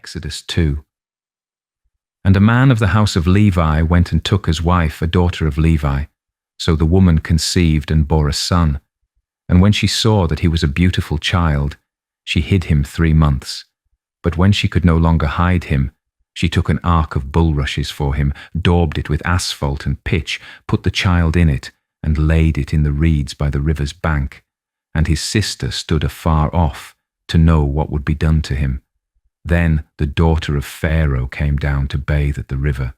Exodus 2. And a man of the house of Levi went and took as wife a daughter of Levi. So the woman conceived and bore a son. And when she saw that he was a beautiful child, she hid him 3 months. But when she could no longer hide him, she took an ark of bulrushes for him, daubed it with asphalt and pitch, put the child in it, and laid it in the reeds by the river's bank. And his sister stood afar off to know what would be done to him. Then the daughter of Pharaoh came down to bathe at the river,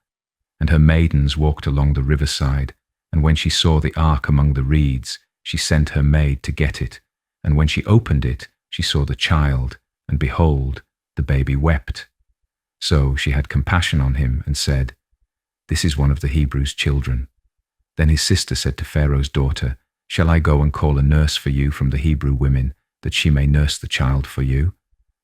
and her maidens walked along the riverside. And when she saw the ark among the reeds, she sent her maid to get it. And when she opened it, she saw the child, and behold, the baby wept. So she had compassion on him and said, "This is one of the Hebrews' children." Then his sister said to Pharaoh's daughter, "Shall I go and call a nurse for you from the Hebrew women, that she may nurse the child for you?"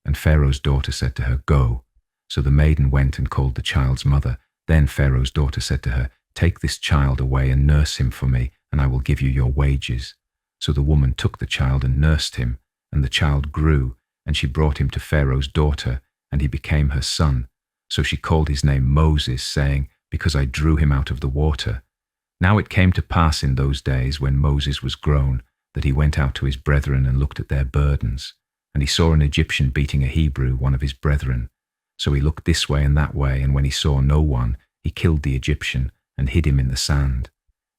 And Pharaoh's daughter said to her, "Go." So the maiden went and called the child's mother. Then Pharaoh's daughter said to her, "Take this child away and nurse him for me, and I will give you your wages." So the woman took the child and nursed him, and the child grew, and she brought him to Pharaoh's daughter, and he became her son. So she called his name Moses, saying, "Because I drew him out of the water." Now it came to pass in those days, when Moses was grown, that he went out to his brethren and looked at their burdens. And he saw an Egyptian beating a Hebrew, one of his brethren. So he looked this way and that way, and when he saw no one, he killed the Egyptian and hid him in the sand.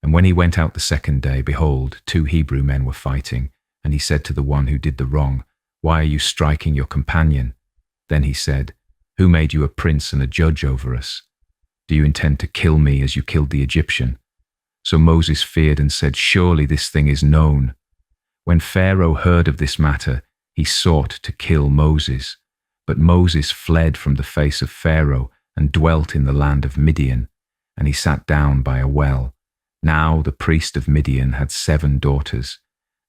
And when he went out the second day, behold, 2 Hebrew men were fighting. And he said to the one who did the wrong, "Why are you striking your companion?" Then he said, "Who made you a prince and a judge over us? Do you intend to kill me as you killed the Egyptian?" So Moses feared and said, "Surely this thing is known." When Pharaoh heard of this matter, he sought to kill Moses. But Moses fled from the face of Pharaoh and dwelt in the land of Midian, and he sat down by a well. Now the priest of Midian had 7 daughters,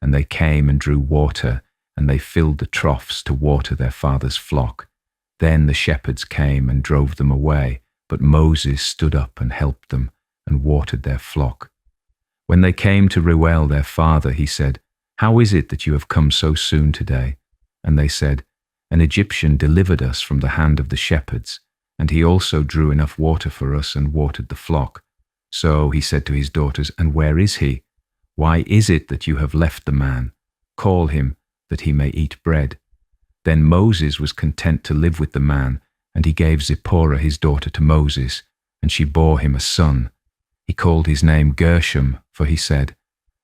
and they came and drew water, and they filled the troughs to water their father's flock. Then the shepherds came and drove them away, but Moses stood up and helped them and watered their flock. When they came to Reuel their father, he said, "How is it that you have come so soon today?" And they said, "An Egyptian delivered us from the hand of the shepherds, and he also drew enough water for us and watered the flock." So he said to his daughters, "And where is he? Why is it that you have left the man? Call him, that he may eat bread." Then Moses was content to live with the man, and he gave Zipporah his daughter to Moses, and she bore him a son. He called his name Gershom, for he said,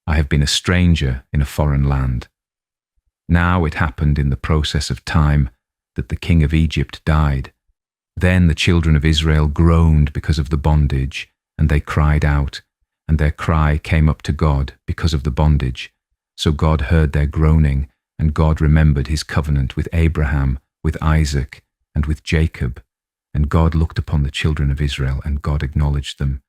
"I have been a stranger in a foreign land." Now it happened in the process of time that the king of Egypt died. Then the children of Israel groaned because of the bondage, and they cried out, and their cry came up to God because of the bondage. So God heard their groaning, and God remembered his covenant with Abraham, with Isaac, and with Jacob. And God looked upon the children of Israel, and God acknowledged them.